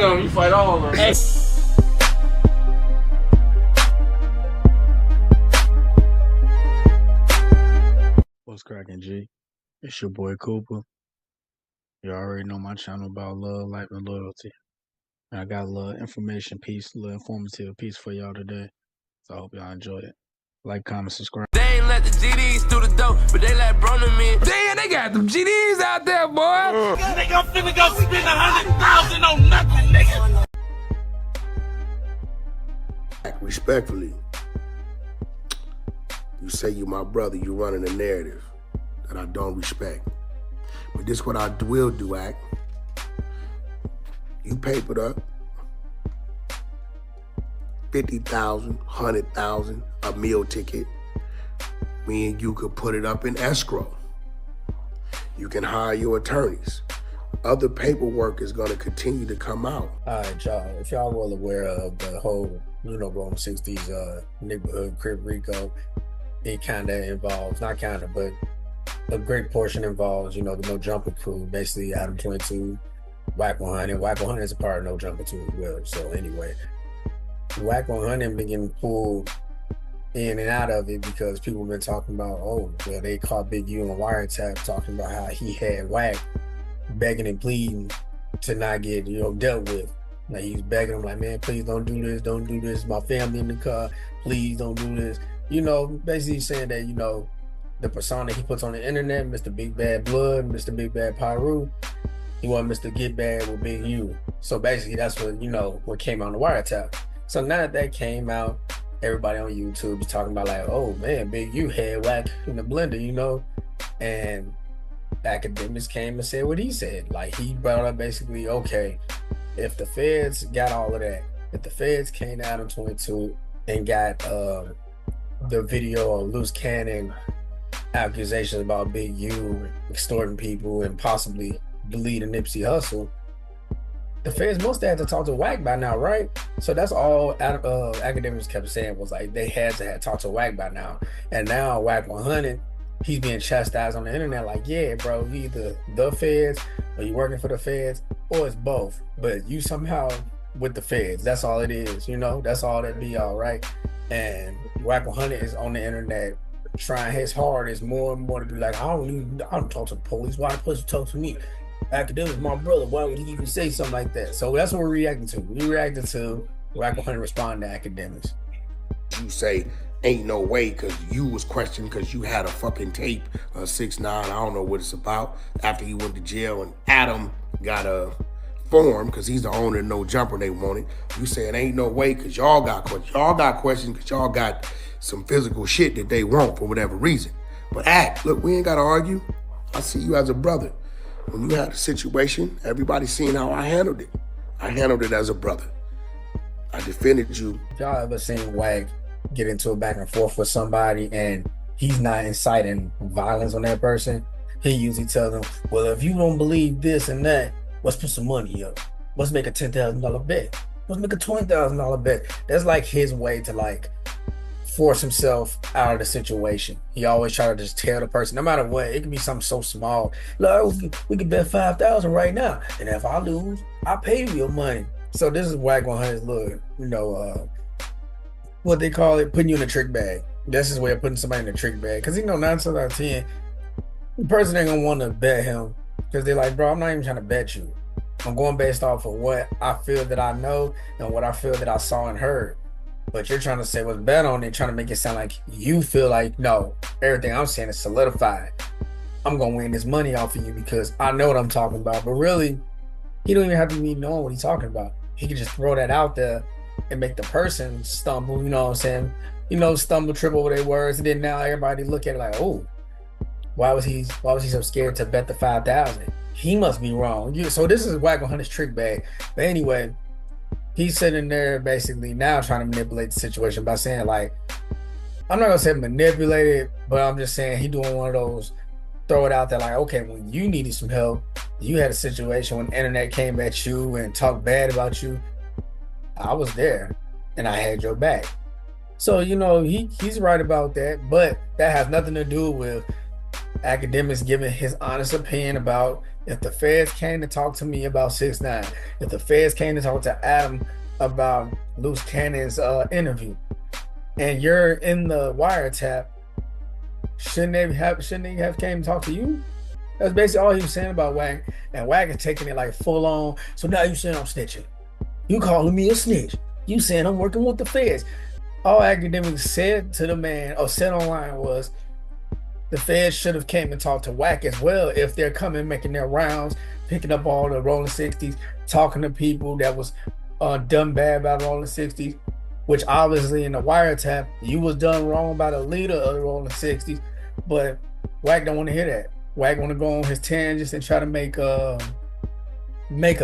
them, you fight all of them. Hey. What's cracking, G? It's your boy Cooper. You already know my channel about love, life, and loyalty. And I got a little information piece, a little informative piece for y'all today. So I hope y'all enjoy it. Like, comment, subscribe. They ain't let the GDs through the door, but they let Broner in. Damn, they got them GDs out there, boy. Nigga, I'm finna go spend 100,000 on nothing, nigga. Respectfully, you say you my brother, you running a narrative that I don't respect. But this what I will do, Act. You papered up 50,000, 100,000, a meal ticket. Me and you could put it up in escrow. You can hire your attorneys. Other paperwork is gonna continue to come out. All right, y'all. If y'all well aware of the whole, Rolling 60s neighborhood crib Rico, it kind of involves, not kind of, but a great portion involves, the No Jumper crew, basically Adam 22, Wack 100. Wack 100 is a part of No Jumper too as well. So anyway, Wack 100 been getting pulled in and out of it because people have been talking about, they caught Big U on wiretap talking about how he had Wack begging and pleading to not get, dealt with. Like he's begging him like, man, please don't do this, my family in the car, please don't do this. Basically saying that, the persona he puts on the internet, Mr. Big Bad Blood, Mr. Big Bad Pyru, he want Mr. Get Bad with Big U. So basically that's what, what came out on the wiretap. So now that came out, everybody on YouTube is talking about like, oh man, Big U had Wack in the blender, and AKADEMIKS came and said what he said. Like he brought up basically, okay, if the feds got all of that, if the feds came out in 22 and got the video of loose cannon accusations about Big U extorting people and possibly deleting Nipsey Hussle, the feds must have had to talk to Wack by now, right? So that's all AKADEMIKS kept saying was like they had to have talked to Wack by now. And now Wack 100, he's being chastised on the internet like, yeah, bro, you either the feds or you working for the feds or it's both. But you somehow with the feds, that's all it is, that's all that be all right. And Wack 100 is on the internet trying his hardest more and more to be like, I don't talk to the police. Why the police talk to me? AKADEMIKS, my brother. Why would he even say something like that? So that's what we're reacting to. We reacted to Wack 100 respond to AKADEMIKS. You say, ain't no way, because you was questioned because you had a fucking tape of 6ix9ine. I don't know what it's about. After he went to jail and Adam got a form because he's the owner of No Jumper they wanted. You saying ain't no way because y'all got questions. Y'all got questions because y'all got some physical shit that they want for whatever reason. But Act, look, we ain't got to argue. I see you as a brother. When you had a situation, everybody's seen how I handled it. I handled it as a brother. I defended you. Y'all ever seen Wack get into a back and forth with somebody and he's not inciting violence on that person? He usually tells them, well, if you don't believe this and that, let's put some money up. Let's make a $10,000 bet. Let's make a $20,000 bet. That's like his way to like force himself out of the situation. He always try to just tell the person, no matter what, it can be something so small. Look, we can bet 5,000 right now, and if I lose, I pay you your money. So this is Wack 100's look, what they call it, putting you in a trick bag. That's his way of putting somebody in a trick bag. Because 9 times out of 10, the person ain't gonna want to bet him because they're like, bro, I'm not even trying to bet you. I'm going based off of what I feel that I know and what I feel that I saw and heard. But you're trying to say what's bet on it, trying to make it sound like you feel like, no, everything I'm saying is solidified. I'm going to win this money off of you because I know what I'm talking about. But really, he don't even have to be knowing what he's talking about. He can just throw that out there and make the person stumble, you know what I'm saying? Stumble, trip over their words. And then now everybody look at it like, oh, why was he so scared to bet the 5,000? He must be wrong. So this is Wack 100's trick bag. But anyway, he's sitting there basically now trying to manipulate the situation by saying like, I'm not gonna say manipulate it, but I'm just saying he doing one of those throw it out there like, okay, when you needed some help, you had a situation when the internet came at you and talked bad about you, I was there and I had your back. So, he's right about that, but that has nothing to do with Academics giving his honest opinion about if the feds came to talk to me about 6ix9ine, if the feds came to talk to Adam about Loose Cannon's interview, and you're in the wiretap, shouldn't they have came to talk to you? That's basically all he was saying about Wack. And Wack is taking it like full on. So now you saying I'm snitching. You calling me a snitch. You saying I'm working with the feds. All Academics said to the man, or said online, was the feds should have came and talked to Wack as well if they're coming, making their rounds, picking up all the Rolling 60s, talking to people that was done bad by the Rolling 60s, which obviously in the wiretap, you was done wrong by the leader of the Rolling 60s, but Wack don't want to hear that. Wack want to go on his tangents and try to make a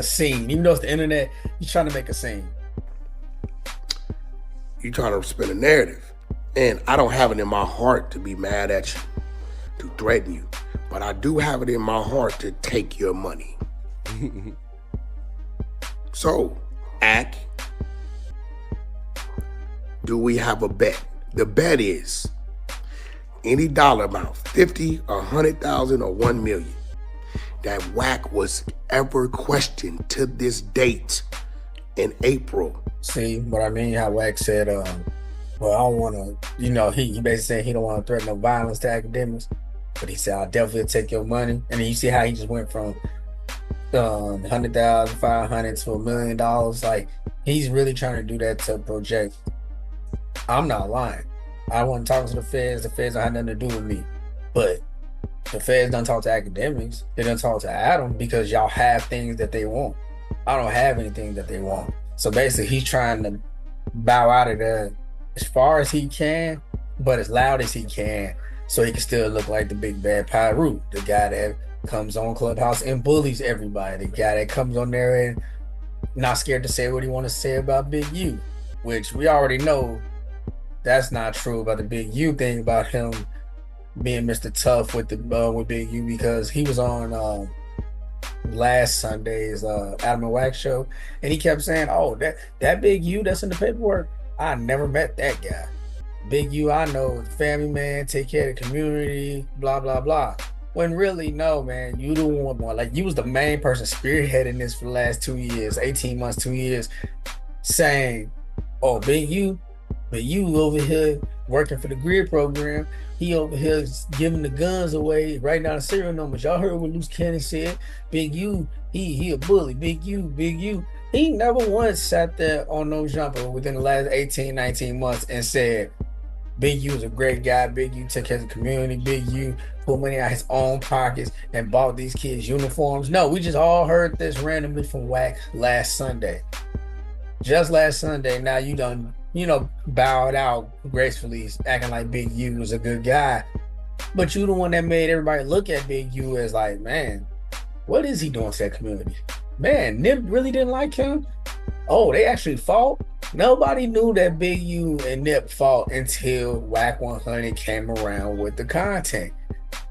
scene. Even though it's the internet, he's trying to make a scene. You trying to spin a narrative. And I don't have it in my heart to be mad at you, to threaten you. But I do have it in my heart to take your money. So, Ack, do we have a bet? The bet is any dollar amount, 50, 100,000, or 1 million, that Wack was ever questioned to this date in April. See what I mean? How Wack said, well, I don't want to, he basically said he don't want to threaten no violence to Academics, but he said, I'll definitely take your money. And then you see how he just went from 100,000, 500 to $1 million. Like, he's really trying to do that to project. I'm not lying. I wasn't talking to the feds. The feds don't have nothing to do with me. But the feds don't talk to Academics. They don't talk to Adam because y'all have things that they want. I don't have anything that they want. So basically, he's trying to bow out of there as far as he can, but as loud as he can, so he can still look like the big bad Pyru, the guy that comes on Clubhouse and bullies everybody, the guy that comes on there and not scared to say what he want to say about Big U, which we already know that's not true about the Big U thing, about him being Mr. Tough with Big U, because he was on last Sunday's Adam and Wack show, and he kept saying, oh, that Big U that's in the paperwork, I never met that guy. Big U, I know, family man, take care of the community, blah, blah, blah. When really, no, man, you the one more. Like, you was the main person spearheading this for the last 2 years, 18 months, 2 years, saying, oh, Big U over here working for the grid program. He over here giving the guns away, writing down the serial numbers. Y'all heard what Loose Cannon said. Big U, he a bully. Big U. He never once sat there on no jumper within the last 18, 19 months and said, Big U is a great guy. Big U took care of the community. Big U put money out his own pockets and bought these kids uniforms. No, we just all heard this randomly from Wack last Sunday. Just last Sunday. Now you done, bowed out gracefully, acting like Big U was a good guy. But you the one that made everybody look at Big U as like, man, what is he doing to that community? Man, Nip really didn't like him. Oh, they actually fought? Nobody knew that Big U and Nip fought until Wack 100 came around with the content.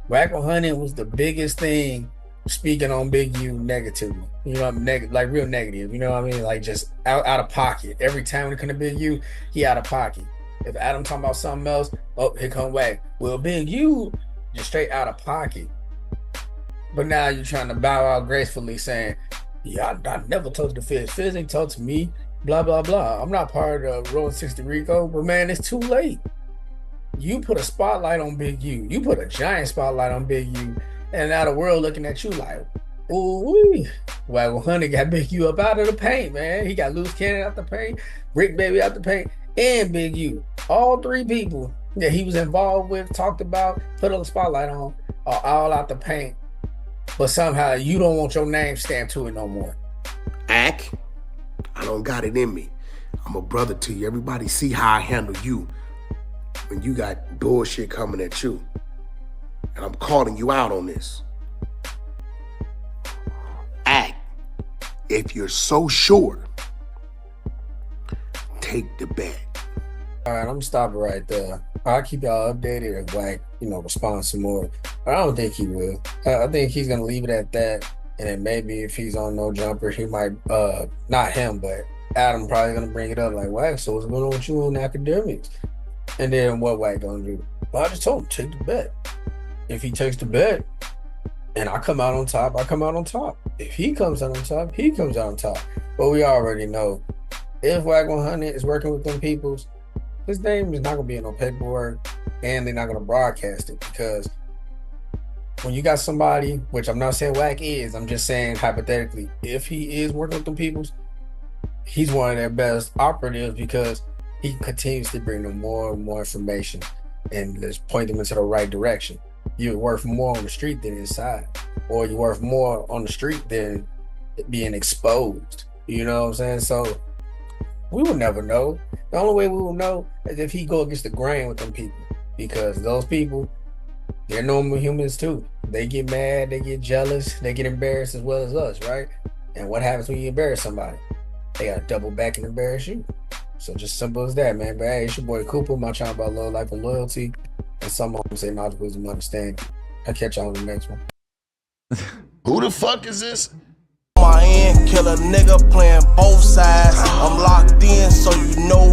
Wack 100 was the biggest thing speaking on Big U negatively. Like real negative. You know what I mean? Like just out of pocket. Every time when it comes to Big U, he out of pocket. If Adam talking about something else, oh, here come Wack. Well, Big U just straight out of pocket. But now you're trying to bow out gracefully saying, yeah, I never talked to the feds. Feds ain't talk to me. Blah, blah, blah. I'm not part of Rolling 60 Rico, but man, it's too late. You put a spotlight on Big U. You put a giant spotlight on Big U, and now the world looking at you like, ooh, Wack 100 got Big U up out of the paint, man. He got Loose Cannon out the paint, Rick Baby out the paint, and Big U. All three people that he was involved with, talked about, put a spotlight on, are all out the paint. But somehow you don't want your name stamped to it no more. Ack, I don't got it in me. I'm a brother to you. Everybody see how I handle you when you got bullshit coming at you. And I'm calling you out on this. Ack, if you're so sure, take the bet. All right, I'm gonna stop it right there. I'll keep y'all updated if Wack, responds some more. But I don't think he will. I think he's gonna leave it at that. And then maybe if he's on no jumper, he might, not him, but Adam probably gonna bring it up like, Wack, so what's going on with you in academics? And then what Wack gonna do? Well, I just told him, take the bet. If he takes the bet and I come out on top, I come out on top. If he comes out on top, he comes out on top. But we already know if Wack 100 is working with them peoples, his name is not gonna be in no paperwork, and they're not gonna broadcast it, because when you got somebody, which I'm not saying Wack is, I'm just saying hypothetically, if he is working with them peoples, he's one of their best operatives because he continues to bring them more and more information and just point them into the right direction. You're worth more on the street than inside, or you're worth more on the street than being exposed. You know what I'm saying? So we will never know. The only way we will know is if he go against the grain with them people, because those people, they're normal humans too. They get mad, they get jealous, they get embarrassed as well as us, right? And what happens when you embarrass somebody? They gotta double back and embarrass you. So just simple as that, man. But hey, it's your boy Cooper, my channel about love, life, and loyalty. And some of them say knowledge, wisdom, understanding. I'll catch y'all on the next one. Who the fuck is this? My end, kill a nigga playing both sides. I'm locked in, so you know